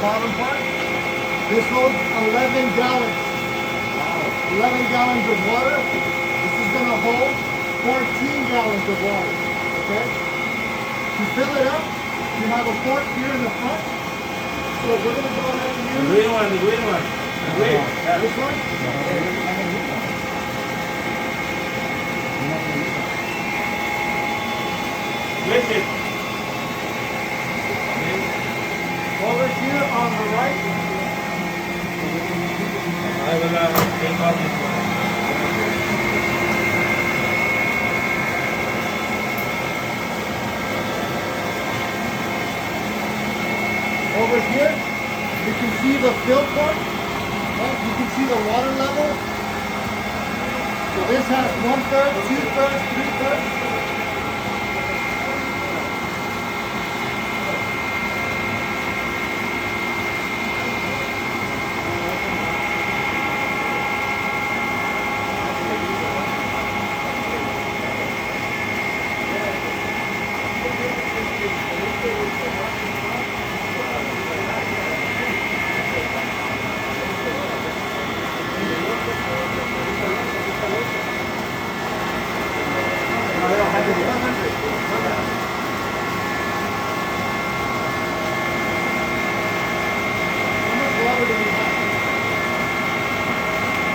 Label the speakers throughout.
Speaker 1: bottom part?
Speaker 2: This holds 11 gallons. Wow. 11 gallons of water. This is going to hold 14 gallons of water. Okay? To fill it up, you have a fork here in the front. So we're going to go ahead and use
Speaker 1: the green one.
Speaker 2: this one.
Speaker 1: Lift it.
Speaker 2: Over here on the right.
Speaker 1: I will take off this one.
Speaker 2: Over here, you can see the fill port. Right? You can see the water level. So this has 1/3, 2/3, 3/3.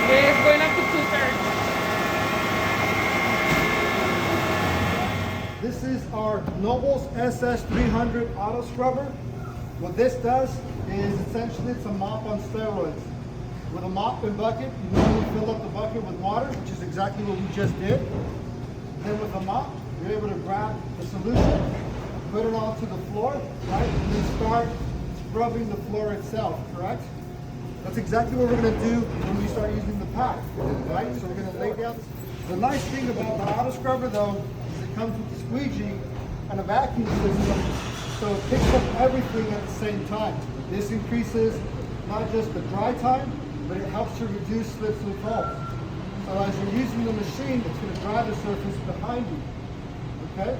Speaker 3: It's going up to 2/3.
Speaker 2: This is our Nobles SS300 auto scrubber. What this does is essentially it's a mop on steroids. With a mop and bucket, you normally fill up the bucket with water, which is exactly what we just did. Then with a mop, you're able to grab the solution, put it onto the floor, right? And then start scrubbing the floor itself, correct? That's exactly what we're going to do when we start using the pack, right? So we're going to lay down. The nice thing about the auto scrubber though, is it comes with a squeegee and a vacuum system, so it picks up everything at the same time. This increases not just the dry time, but it helps to reduce slips and falls. So as you're using the machine, it's going to dry the surface behind you, okay?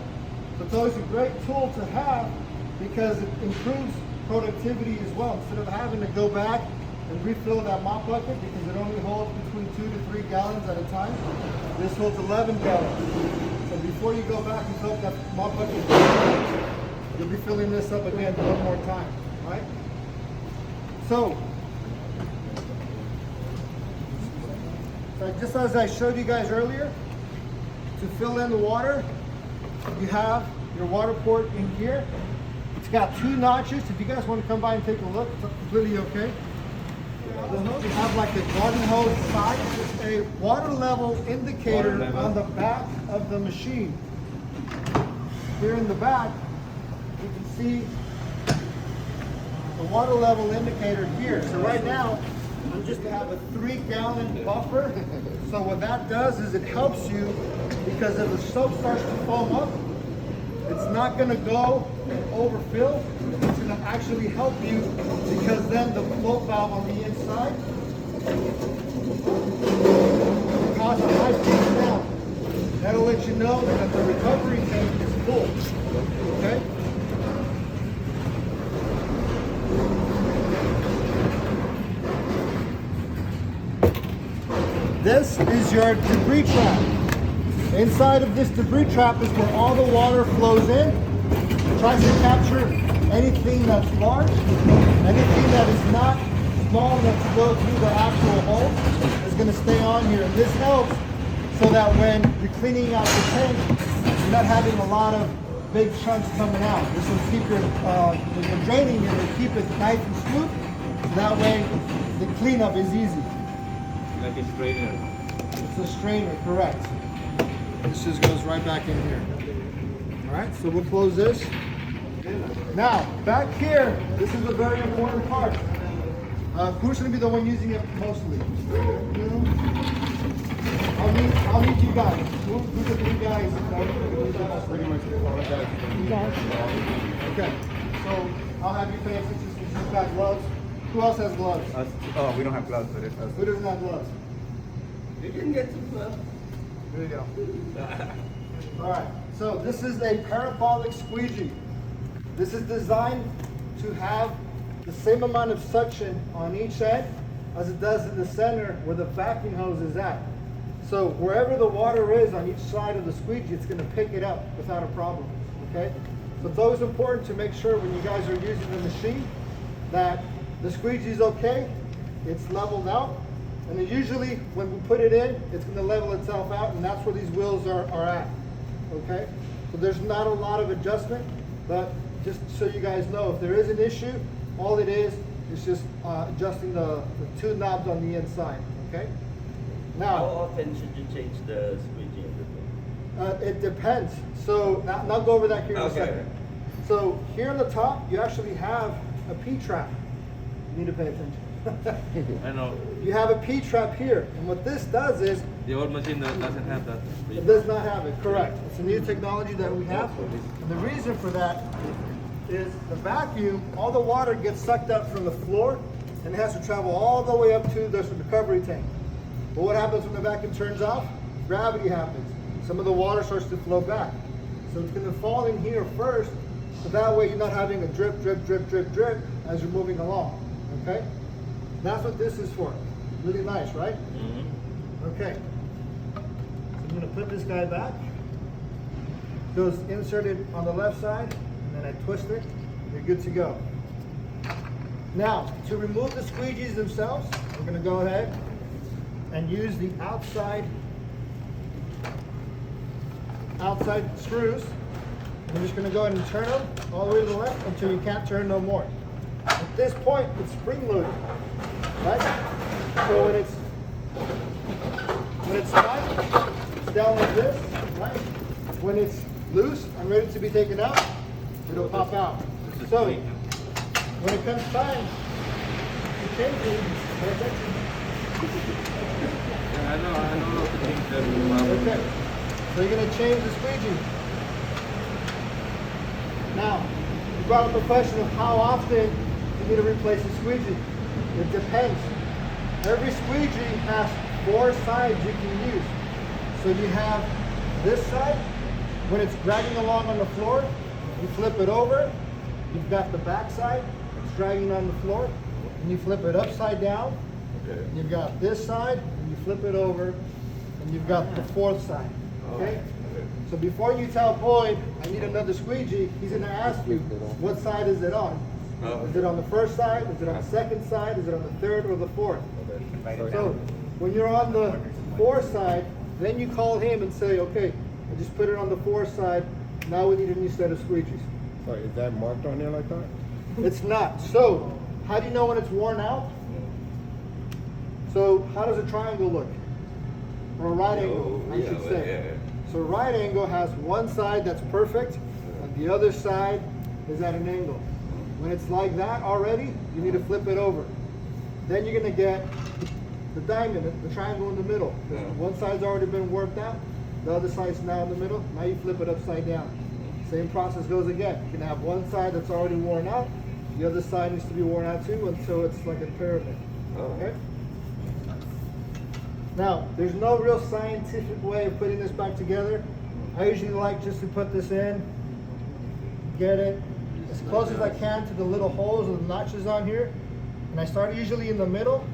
Speaker 2: So it's always a great tool to have because it improves productivity as well. Instead of having to go back and refill that mop bucket because it only holds between 2 to 3 gallons at a time. This holds 11 gallons. So before you go back and fill up that mop bucket, you'll be filling this up again one more time, right? So just as I showed you guys earlier, to fill in the water, you have your water port in here. It's got 2 notches. If you guys want to come by and take a look, it's completely okay. You have like a garden hose side, a water level indicator on the back of the machine. Here in the back, you can see the water level indicator here. So right now, I'm just to have a 3-gallon buffer. So what that does is it helps you because if the soap starts to foam up, it's not going to go and overfill. It's going to actually help you because then the float valve on the inside will cause a high pitch down. That'll let you know that the recovery tank is full. Okay? This is your debris trap. Inside of this debris trap is where all the water flows in. It tries to capture anything that's large, anything that is not small enough to go through the actual hole is going to stay on here. And this helps so that when you're cleaning out the tank, you're not having a lot of big chunks coming out. This will keep your, when you're draining it, it'll keep it nice and smooth. So that way the cleanup is easy.
Speaker 1: Like a strainer.
Speaker 2: It's a strainer, correct. This just goes right back in here. All right, so we'll close this. Now, back here, this is a very important part. Who's going to be the one using it mostly? I'll need you guys. Who's the 3 guys? Pretty much all guys. Okay, so I'll have you pay attention since you've got gloves. Who else has gloves?
Speaker 4: Oh, we don't have gloves for it.
Speaker 2: Who doesn't have gloves?
Speaker 1: You can get some gloves.
Speaker 2: Here you go. All right, so this is a parabolic squeegee. This is designed to have the same amount of suction on each end as it does in the center where the vacuum hose is at. So wherever the water is on each side of the squeegee, it's going to pick it up without a problem, okay? So it's always important to make sure when you guys are using the machine that the squeegee is okay, it's leveled out, and then usually when we put it in, it's going to level itself out, and that's where these wheels are at, okay? So there's not a lot of adjustment, but just so you guys know, if there is an issue, all it is just adjusting the two knobs on the inside, okay? Now,
Speaker 4: how often should you change the squeegee in the thing?
Speaker 2: it depends. So now I'll go over that here in a
Speaker 4: Okay.
Speaker 2: second. So here on the top, you actually have a P-trap. You need to pay attention.
Speaker 1: I know.
Speaker 2: You have a P-trap here, and what this does is,
Speaker 1: The old machine doesn't have that.
Speaker 2: it does not have it, correct. It's a new technology that we have, and the reason for that is the vacuum, all the water gets sucked up from the floor, and it has to travel all the way up to the recovery tank. But what happens when the vacuum turns off? Gravity happens. Some of the water starts to flow back. So it's going to fall in here first, so that way you're not having a drip, drip, drip, drip, drip as you're moving along, okay? That's what this is for. Really nice, right?
Speaker 1: Mm-hmm.
Speaker 2: Okay. So I'm going to put this guy back. Goes inserted on the left side, and then I twist it. You're good to go. Now, to remove the squeegees themselves, we're going to go ahead and use the outside screws. We're just going to go ahead and turn them all the way to the left until you can't turn no more. At this point, it's spring loaded, right? So when it's tight, it's down like this, right? When it's loose and ready to be taken out, it'll pop out. So when it comes time to change it, pay attention.
Speaker 1: I know how to change that.
Speaker 2: Okay. So you're going to change the squeegee. Now, you brought up a question of how often you need to replace the squeegee. It depends. Every squeegee has 4 sides you can use. So you have this side. When it's dragging along on the floor, you flip it over. You've got the back side. It's dragging on the floor. And you flip it upside down.
Speaker 1: Okay.
Speaker 2: You've got this side, and you flip it over, and you've got the 4th side, okay? So before you tell Boyd, I need another squeegee, he's gonna ask you, what side is it on? Is it on the 1st side, is it on the 2nd side, is it on the 3rd or the 4th? So when you're on the 4th side, then you call him and say, okay, I just put it on the 4th side, now we need a new set of squeegees.
Speaker 5: Sorry, is that marked on there like that?
Speaker 2: It's not. So, how do you know when it's worn out? So how does a triangle look? Or a right angle, I should say. So a right angle has one side that's perfect, and the other side is at an angle. When it's like that already, you need to flip it over. Then you're going to get the diamond, the triangle in the middle. One side's already been worked out, the other side's now in the middle. Now you flip it upside down. Same process goes again. You can have one side that's already worn out, the other side needs to be worn out too until it's like a pyramid. Okay? Now, there's no real scientific way of putting this back together. I usually like just to put this in, get it as close as I can to the little holes or the notches on here. And I start usually in the middle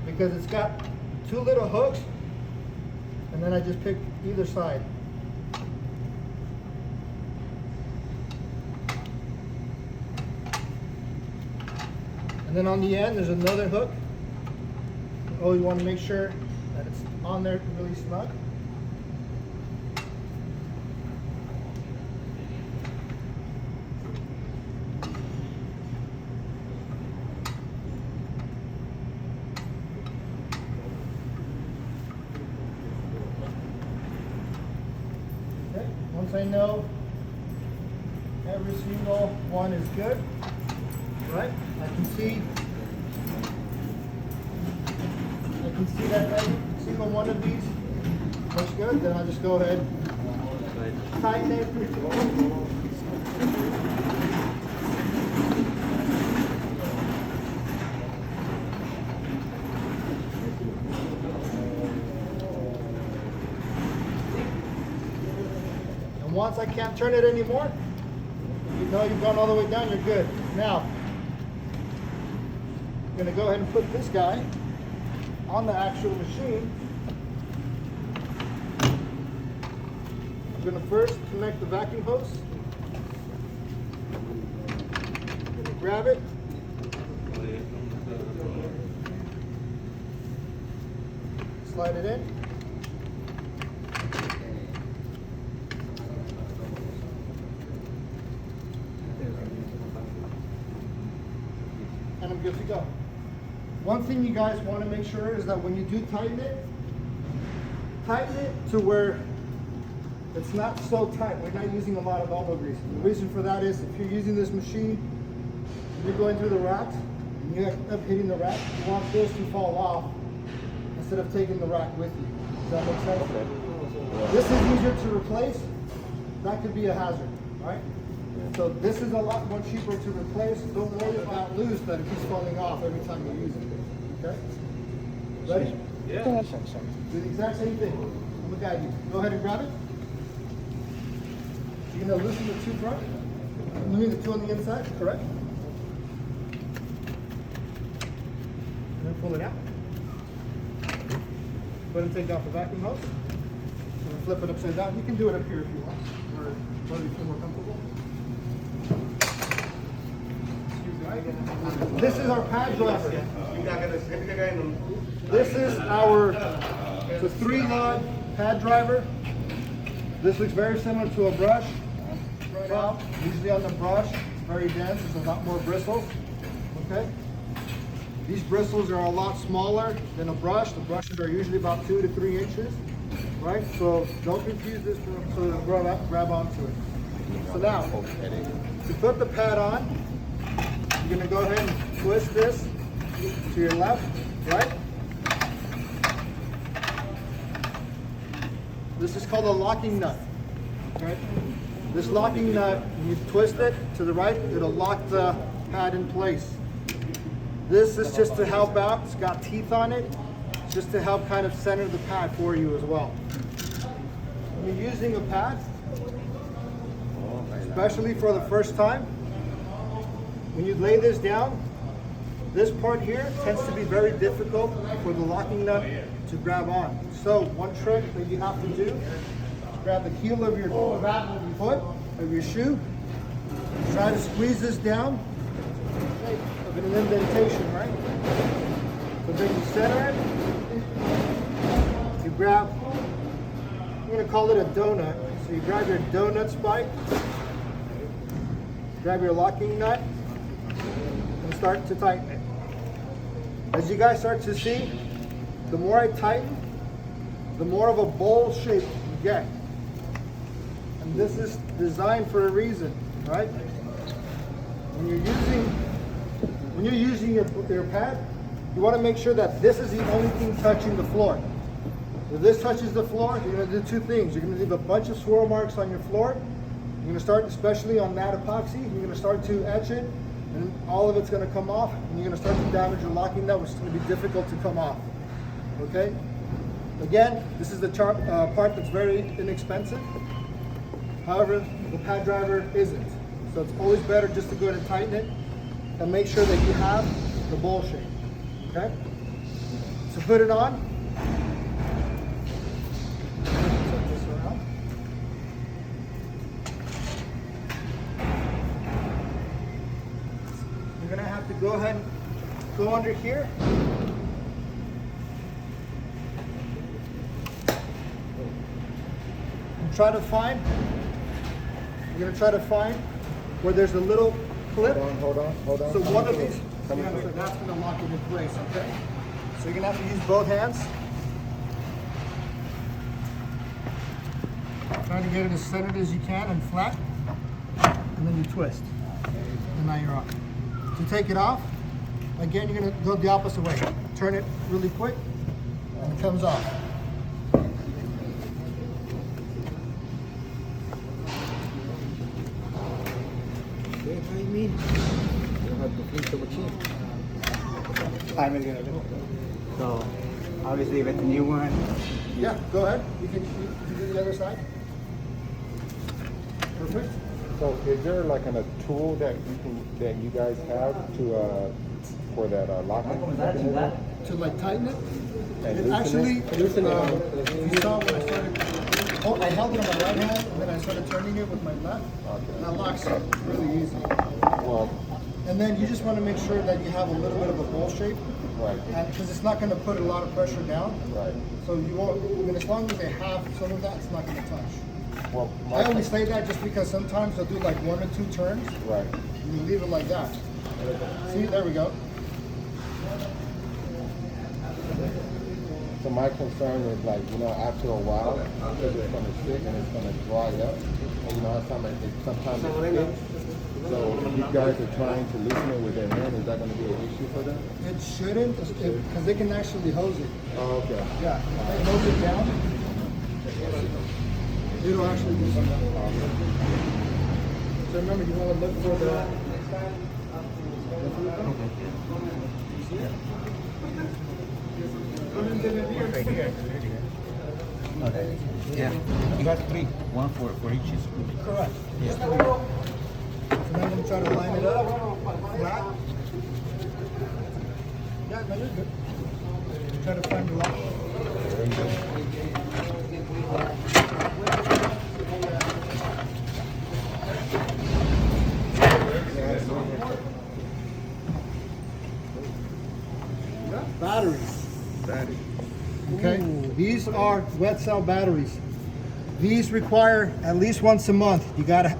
Speaker 2: because it's got 2 little hooks, and then I just pick either side. And then on the end, there's another hook. Oh, you want to make sure that it's on there really snug. Okay, once I know every single one is good, right? I can see that every single one of these looks good. Then I'll just go ahead, tighten it. And once I can't turn it anymore, you know you've gone all the way down, you're good. Now, I'm gonna go ahead and put this guy on the actual machine. I'm gonna first connect the vacuum hose. I'm gonna grab it. Slide it in. And I'm good to go. One thing you guys want to make sure is that when you do tighten it to where it's not so tight. We're not using a lot of elbow grease. The reason for that is if you're using this machine, you're going through the racks, and you end up hitting the rack, you want this to fall off instead of taking the rack with you. Does that make sense? Okay. This is easier to replace. That could be a hazard, right? So this is a lot more cheaper to replace. Don't worry about loose that it keeps falling off every time you use it. Okay? Ready?
Speaker 1: Yeah.
Speaker 2: Do the exact same thing. I'm gonna guide you. Go ahead and grab it. You're gonna loosen the two front. I mean the two on the inside, correct? And then pull it out. Go ahead and take off the vacuum hose. And then flip it upside down. You can do it up here if you want, or whether you feel more comfortable. This is our pad driver. This is our the 3-rod pad driver. This looks very similar to a brush. Usually on the brush, it's very dense. There's a lot more bristles. Okay. These bristles are a lot smaller than a brush. The brushes are usually about 2 to 3 inches. Right. So don't confuse this. So grab onto it. So now, to put the pad on, you're going to go ahead and twist this to your left, right? This is called a locking nut, right? This locking nut, when you twist it to the right, it'll lock the pad in place. This is just to help out. It's got teeth on it, just to help kind of center the pad for you as well. When you're using a pad, especially for the first time, when you lay this down, this part here tends to be very difficult for the locking nut to grab on. So one trick that you have to do is grab the heel of your foot, of your shoe, try to squeeze this down of an indentation, right? So then you center it, you grab, I'm going to call it a donut. So you grab your donut spike, grab your locking nut, and start to tighten it. As you guys start to see, the more I tighten, the more of a bowl shape you get. And this is designed for a reason, right? When you're using your pad, you want to make sure that this is the only thing touching the floor. If this touches the floor, you're going to do two things. You're going to leave a bunch of swirl marks on your floor. You're going to start, especially on matte epoxy, you're going to start to etch it, and all of it's going to come off, and you're going to start to damage your locking nut, which is going to be difficult to come off. Okay? Again, this is the part that's very inexpensive. However, the pad driver isn't. So it's always better just to go ahead and tighten it and make sure that you have the bowl shape. Okay? So put it on. Set this around. You're gonna have to go ahead and go under here. And try to find, you're gonna try to find where there's a little clip.
Speaker 5: Hold on.
Speaker 2: So one of these, so that's gonna lock it in place, okay? So you're gonna have to use both hands. Try to get it as centered as you can and flat, and then you twist. And now you're off. To take it off, again, you're gonna go the opposite way. Turn it really quick, and it comes off.
Speaker 6: So, obviously with the new one,
Speaker 2: Yeah, go ahead. You can do the other side. Perfect.
Speaker 5: So is there like a tool that you guys have to for that lock?
Speaker 2: To like tighten it.
Speaker 5: And
Speaker 2: It
Speaker 5: loosen
Speaker 2: actually,
Speaker 5: it? Loosen it.
Speaker 2: you saw when I started, I held it on my right hand, and then I started turning it with my left. And that locks it really easy.
Speaker 5: Well,
Speaker 2: And then you just want to make sure that you have a little bit of a bowl shape,
Speaker 5: right,
Speaker 2: because it's not going to put a lot of pressure down.
Speaker 5: right.
Speaker 2: So you won't, I mean, as long as they have some of that, it's not going to touch.
Speaker 5: Well,
Speaker 2: I only say that just because sometimes they'll do like 1 or 2 turns,
Speaker 5: right.
Speaker 2: and you leave it like that. See, there we go.
Speaker 5: So my concern is like, you know, after a while, because it's gonna stick and it's gonna dry up. And you know, sometimes it sticks. So if you guys are trying to loosen it with their hand, is that gonna be an issue for them?
Speaker 2: It shouldn't, because they can actually hose it.
Speaker 5: Oh, okay.
Speaker 2: Yeah, if they hose it down, it'll actually do something. So remember, you want to look for the.
Speaker 6: Right here. Okay. Yeah. You got 3. 1 for each screw.
Speaker 2: Correct.
Speaker 6: Yeah.
Speaker 2: So then I'm trying to line it up. Flat. Yeah, no, you're good. Try to find the lock. Batteries. Okay, these are wet cell batteries. These require at least once a month. You gotta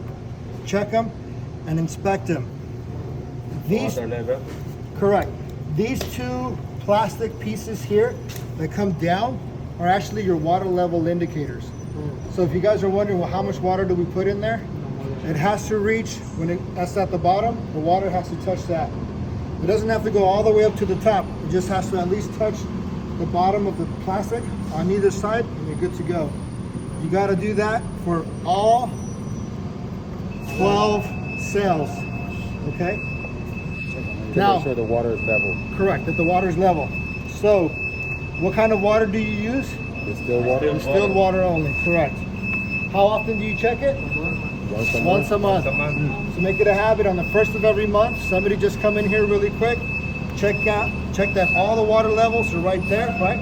Speaker 2: check them and inspect them. These,
Speaker 4: Water level.
Speaker 2: correct. These 2 plastic pieces here that come down are actually your water level indicators. So if you guys are wondering, well, how much water do we put in there? It has to reach, that's at the bottom, the water has to touch that. It doesn't have to go all the way up to the top. It just has to at least touch the bottom of the plastic on either side, and you're good to go. You got to do that for all 12 cells. Okay?
Speaker 5: To
Speaker 2: Now,
Speaker 5: make sure the water is level.
Speaker 2: correct, that the water is level. So, what kind of water do you use?
Speaker 5: Distilled water?
Speaker 2: Distilled water only, correct. How often do you check it? Once a month. So make it a habit on the 1st of every month. Somebody just come in here really quick, check that all the water levels are right there, right?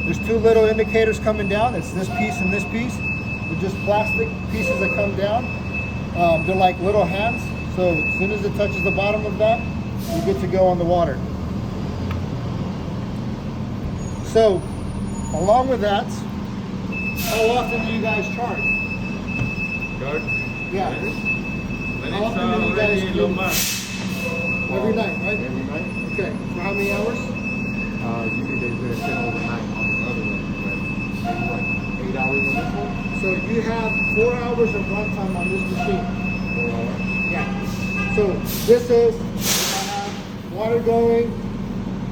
Speaker 2: There's 2 little indicators coming down. It's this piece and this piece. They're just plastic pieces that come down. They're like little hands. So as soon as it touches the bottom of that, you're good to go on the water. So along with that, how often do you guys charge?
Speaker 1: Charge?
Speaker 2: Yeah.
Speaker 1: When
Speaker 2: How
Speaker 1: it's
Speaker 2: often do you guys
Speaker 1: already
Speaker 2: do?
Speaker 1: low mass.
Speaker 2: Every night, right?
Speaker 5: Every night?
Speaker 2: Okay. For how many hours?
Speaker 5: Usually they do it overnight on the other one. But maybe like 8 hours on this one?
Speaker 2: So you have 4 hours of runtime on this machine.
Speaker 5: 4 hours?
Speaker 2: Yeah. So this is, if I have water going,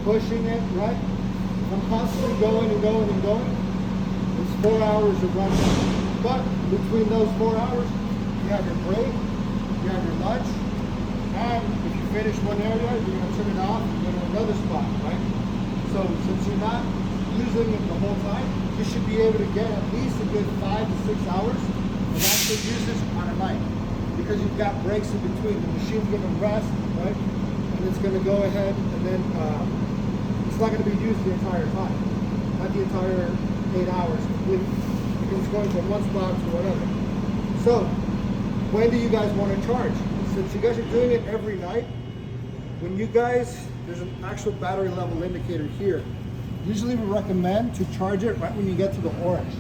Speaker 2: pushing it, right? If I'm constantly going and going and going, it's 4 hours of runtime. But between those 4 hours, you have your break, you have your lunch, and if you finish one area, you're going to turn it off and go to another spot, right? So since you're not using it the whole time, you should be able to get at least a good 5 to 6 hours of actual usage on a night. Because you've got breaks in between. The machine's going to rest, right? And it's going to go ahead and then it's not going to be used the entire time. Not the entire 8 hours completely. Because it's going from one spot to another. So, when do you guys want to charge? Since you guys are doing it every night, when you guys, there's an actual battery level indicator here. Usually we recommend to charge it right when you get to the orange.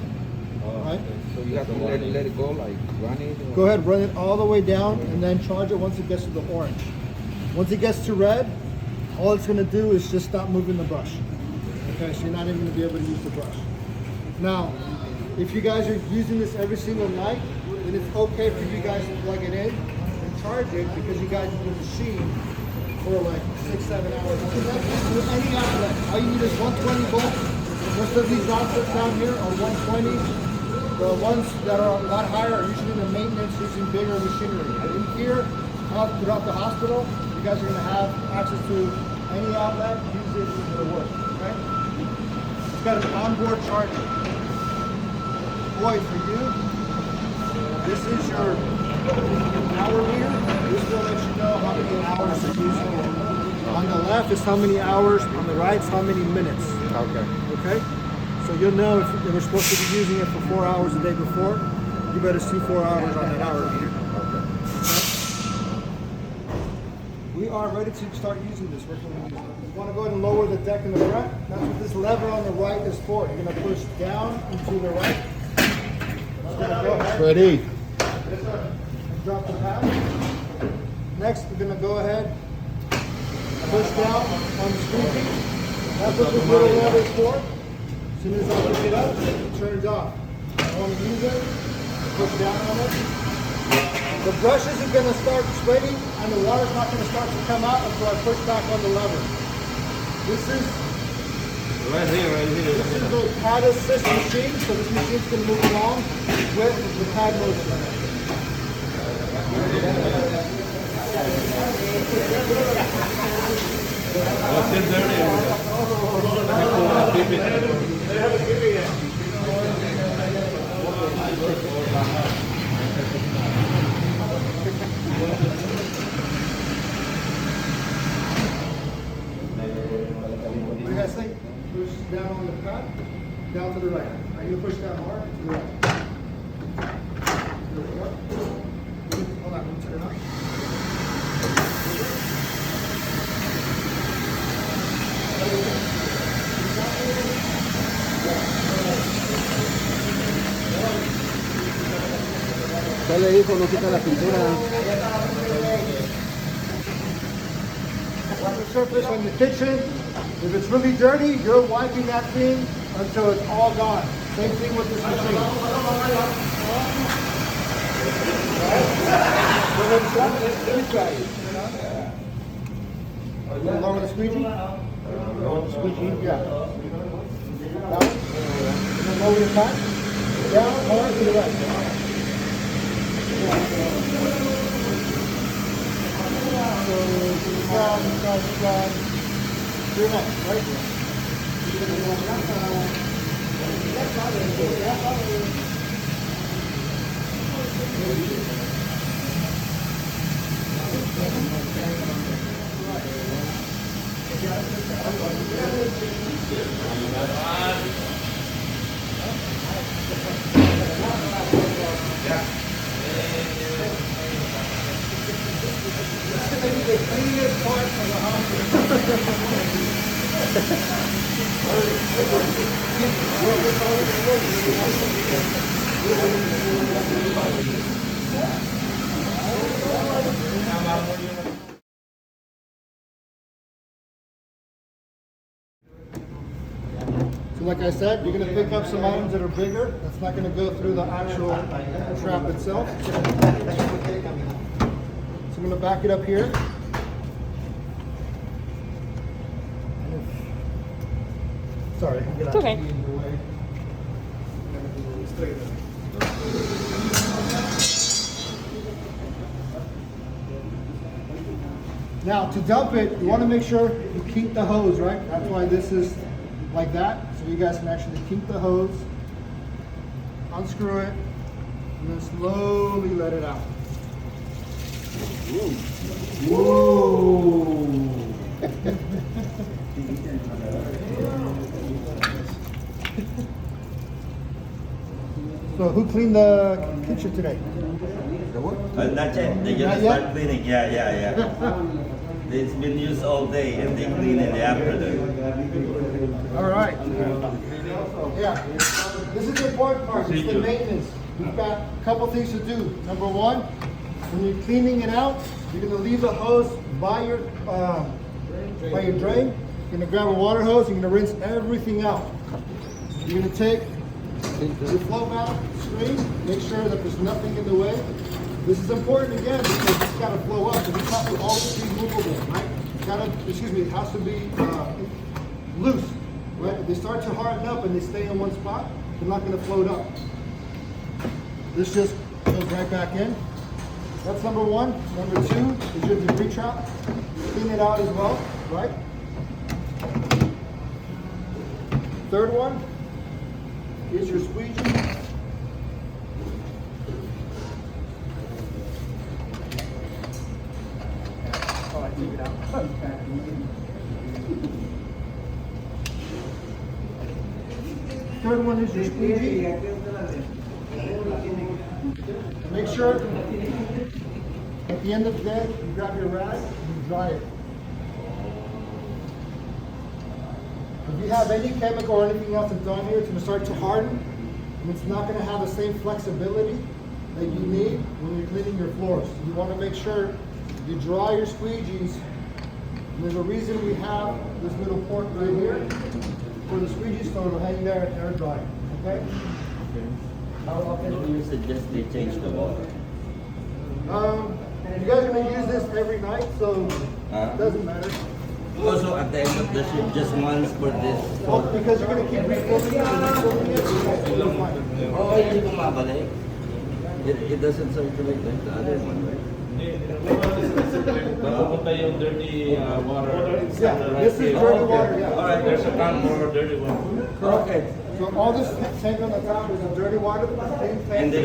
Speaker 2: Right?
Speaker 6: So you have to let it go, like run it? Or...
Speaker 2: Go ahead, run it all the way down and then charge it once it gets to the orange. Once it gets to red, all it's going to do is just stop moving the brush. Okay, so you're not even going to be able to use the brush. Now, if you guys are using this every single night, then it's okay for you guys to plug it in and charge it because you guys use the machine for like 6-7 hours. With any outlet, all you need is 120 volts. Most of these outlets down here are 120. The ones that are a lot higher are usually the maintenance using bigger machinery. And in here, out throughout the hospital, you guys are going to have access to any outlet, use it, it'll work. Okay? It's got an onboard charger. Boy, for you, this is your hour meter. This will let you know how many hours you're using it. On the left is how many hours, on the right is how many minutes.
Speaker 5: Okay.
Speaker 2: Okay? So you'll know if they were supposed to be using it for 4 hours the day before, you better see 4 hours on that hour meter.
Speaker 5: Okay.
Speaker 2: We are ready to start using this. We're going to use it. You want to go ahead and lower the deck in the front. That's what this lever on the right is for. You're going to push down into the right. Just gonna go ahead.
Speaker 5: Ready.
Speaker 2: Drop the pad. Next, we're going to go ahead, push down on the squeegee. That's what this little lever is for. As soon as I push it up, it turns off. I want to use it, push down on it. The brush isn't going to start spreading and the water's not going to start to come out until I push back on the lever. This is
Speaker 1: Right here.
Speaker 2: This is a pad assist machine, so this machine can move along with the pad motion. What do you guys think? Push down on the pad, down to the right. Are you going to push down hard? To the right. There we go. Hold on, let me turn it on.
Speaker 5: ¿Qué le dijo? No quita la pintura.
Speaker 2: On the surface on the kitchen, if it's really dirty, you're wiping that thing until it's all gone. Same thing with this machine. Lower the squeegee? Lower the squeegee? Yeah. Down. And then lower your pad. Down, hard to the right. So, down. To your next, right? This is the cleanest part of the house. So like I said, you're going to pick up some items that are bigger. That's not going to go through the actual trap itself. So I'm going to back it up here. Sorry,
Speaker 3: It's okay.
Speaker 2: Now to dump it, you want to make sure you keep the hose, right? That's why this is like that. So you guys can actually keep the hose, unscrew it, and then slowly let it out. Whoa. So who cleaned the kitchen today?
Speaker 4: Not yet. They
Speaker 2: Not
Speaker 4: just
Speaker 2: yet?
Speaker 4: start cleaning. Yeah. It's been used all day and they clean in the afternoon.
Speaker 2: All right. Yeah. This is the important part. It's the maintenance. We've got a couple things to do. Number one, when you're cleaning it out, you're going to leave the hose by your drain. You're going to grab a water hose. You're going to rinse everything out. You're going to take your flow valve screen. Make sure that there's nothing in the way. This is important again because it's got to flow up. So it's not to always be movable, right? It's got to, it has to be loose, right? If they start to harden up and they stay in one spot, they're not going to float up. This just goes right back in. That's number one. Number two is your debris trap. Clean it out as well, right? Third one is your squeegee. Oh, I took it out. Third one is your squeegee. Make sure at the end of the day, you grab your rag and you dry it. If you have any chemical or anything else that's on here, it's going to start to harden, and it's not going to have the same flexibility that you need when you're cleaning your floors. You want to make sure you dry your squeegees. And there's a reason we have this little port right here for the squeegee, so it'll hang there and air dry. Okay?
Speaker 4: How often do you suggest they change the water?
Speaker 2: You guys are going to use this every night, so it doesn't matter.
Speaker 4: Also, at the end of the shift, just once for this.
Speaker 2: Well, because you're going to keep refilling it and refilling it, so you'll find it.
Speaker 4: Oh, hindi ko mabalik. It doesn't circulate like the other one, right?
Speaker 1: Napupunta yung dirty water.
Speaker 2: Yeah, this is dirty water, yeah.
Speaker 1: Alright, there's a can more dirty one.
Speaker 4: Okay.
Speaker 2: So all this tank on the top is a dirty water,
Speaker 4: And the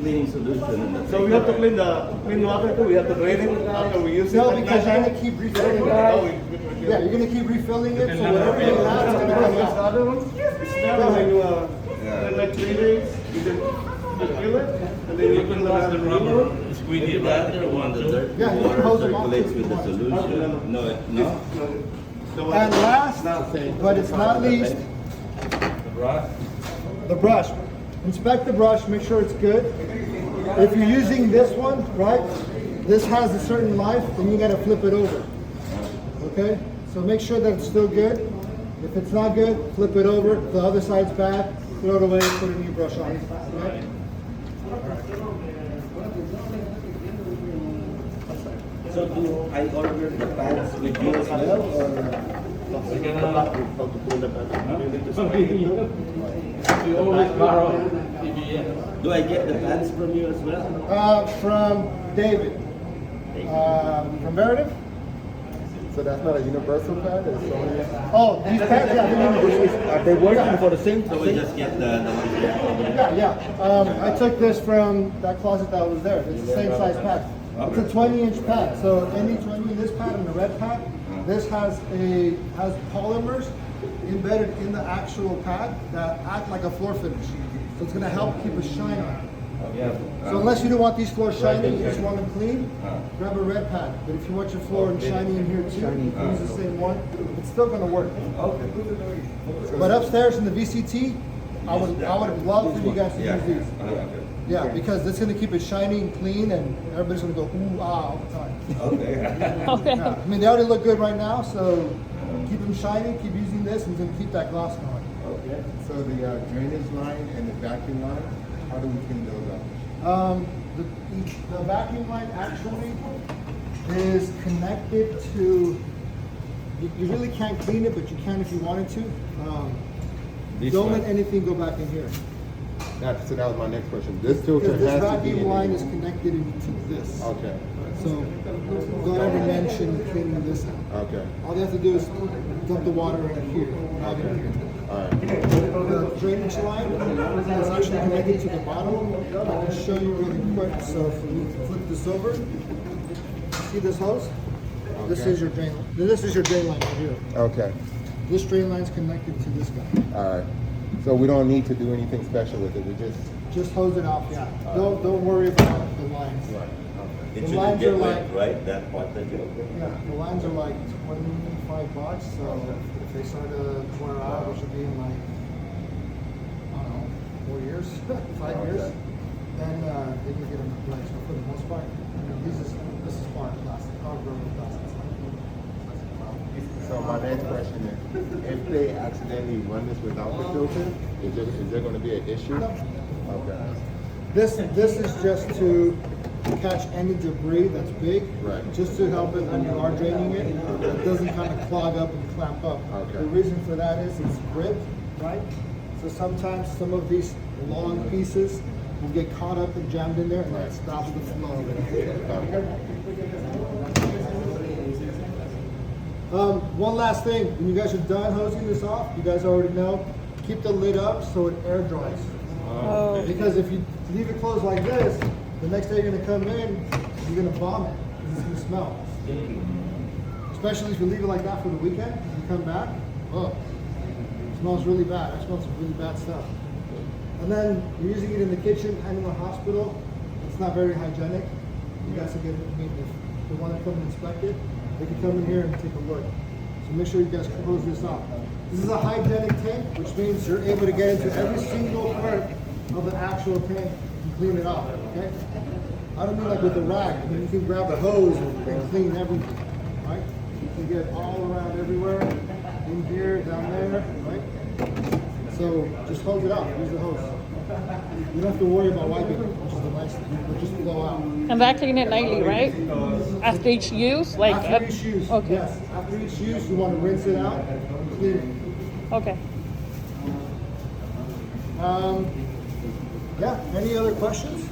Speaker 4: cleaning solution. In the
Speaker 1: So we have to clean the clean water too. We have to drain it after we use it.
Speaker 2: No, because you're going to keep refilling it. Yeah, you're going to keep refilling it, so whatever you have is going to come out.
Speaker 1: Other ones, smell when you then like 3 days, you can fill it, and then you can let the rubber squeegee
Speaker 4: The
Speaker 1: right
Speaker 4: other one, the dirty
Speaker 2: Yeah, you can
Speaker 4: water
Speaker 2: hose them off
Speaker 4: circulates
Speaker 2: if
Speaker 4: with
Speaker 2: you
Speaker 4: the
Speaker 2: want.
Speaker 4: solution. No.
Speaker 2: And last, but it's not least,
Speaker 1: Right?
Speaker 2: the brush. Inspect the brush, make sure it's good. If you're using this one, right, this has a certain life, then you got to flip it over. Okay? So make sure that it's still good. If it's not good, flip it over. If the other side's bad, throw it away, put a new brush on. Okay?
Speaker 4: So do I order the pads with you as well, or?
Speaker 1: We always borrow PBS.
Speaker 4: Do I get the pads from you as well?
Speaker 2: From David. From Meredith?
Speaker 5: So that's not a universal pad? It's only...
Speaker 2: Oh, these pads, yeah, they're universal.
Speaker 5: Are they working for the same?
Speaker 4: So we just get the one here.
Speaker 2: Yeah. I took this from that closet that was there. It's the same size pad. It's a 20-inch pad. So any 20 in this pad and the red pad, this has polymers embedded in the actual pad that act like a floor finish. So it's going to help keep a shine on it. So unless you don't want these floors shiny, you just want them clean, grab a red pad. But if you want your floor shiny in here too, you can use the same one. It's still going to work. But upstairs in the VCT, I would love for you guys to use these. Yeah, because it's going to keep it shiny and clean, and everybody's going to go ooh ah all the time.
Speaker 4: Okay.
Speaker 3: Okay.
Speaker 2: Yeah, I mean, they already look good right now, so keep them shiny, keep using this, and then keep that gloss going.
Speaker 5: Okay. So the drainage line and the vacuum line, how do we clean those up?
Speaker 2: The vacuum line actually is connected to, you really can't clean it, but you can if you wanted to. Don't let anything go back in here.
Speaker 5: So that was my next question. This filter
Speaker 2: Because this
Speaker 5: has to be
Speaker 2: vacuum
Speaker 5: in
Speaker 2: line
Speaker 5: it.
Speaker 2: is connected into this.
Speaker 5: Okay.
Speaker 2: So don't ever mention cleaning this out.
Speaker 5: Okay.
Speaker 2: All you have to do is dump the water in here. Not in here.
Speaker 5: All right.
Speaker 2: The drainage line is actually connected to the bottom. I can show you really quick. So if you flip this over, see this hose? This
Speaker 5: Okay.
Speaker 2: is your drain. This is your drain line right here.
Speaker 5: Okay.
Speaker 2: This drain line is connected to this guy.
Speaker 5: All right. So we don't need to do anything special with it. We
Speaker 2: Just hose it off. Yeah. Don't worry about the lines.
Speaker 5: Right.
Speaker 4: It
Speaker 2: The
Speaker 4: shouldn't
Speaker 2: lines
Speaker 4: get
Speaker 2: are
Speaker 4: wet,
Speaker 2: like-
Speaker 4: right? That part that you.
Speaker 2: Yeah. The lines are like $25. So if they start to wear out, it should be in like I don't know 4 years, 5 years. Then they can get them replaced. But for the most part, this is part plastic, hard-grown plastic.
Speaker 5: So my next question is, if they accidentally run this without the filter, is there going to be an issue?
Speaker 2: No.
Speaker 5: Okay.
Speaker 2: This is just to catch any debris that's big,
Speaker 5: Right.
Speaker 2: just to help it when you are draining it. It doesn't kind of clog up and clamp up.
Speaker 5: Okay.
Speaker 2: The reason for that is it's gripped, right? So sometimes some of these long pieces will get caught up and jammed in there, and that stops the flow. One last thing, when you guys are done hosing this off, you guys already know, keep the lid up so it air dries.
Speaker 3: Oh.
Speaker 2: Because if you leave it closed like this, the next day you're gonna come in, you're gonna vomit, because it's gonna smell. Especially if you leave it like that for the weekend, you come back, oh, it smells really bad. I smell some really bad stuff. And then you're using it in the kitchen and in the hospital. It's not very hygienic. You guys can get, I mean, if they want to come and inspect it, they can come in here and take a look. So make sure you guys close this off. This is a hygienic tank, which means you're able to get into every single part of the actual tank and clean it off, okay? I don't mean like with the rag. I mean, you can grab the hose and clean everything, right? You can get all around everywhere, in here, down there, right? So just hose it out, use the hose. You don't have to worry about wiping it, which is the nice thing. It'll just blow out.
Speaker 3: And that clean it nightly, right? After each use? Like
Speaker 2: After each use,
Speaker 3: okay.
Speaker 2: yes. After each use, you want to rinse it out, clean it.
Speaker 3: Okay.
Speaker 2: Yeah, any other questions?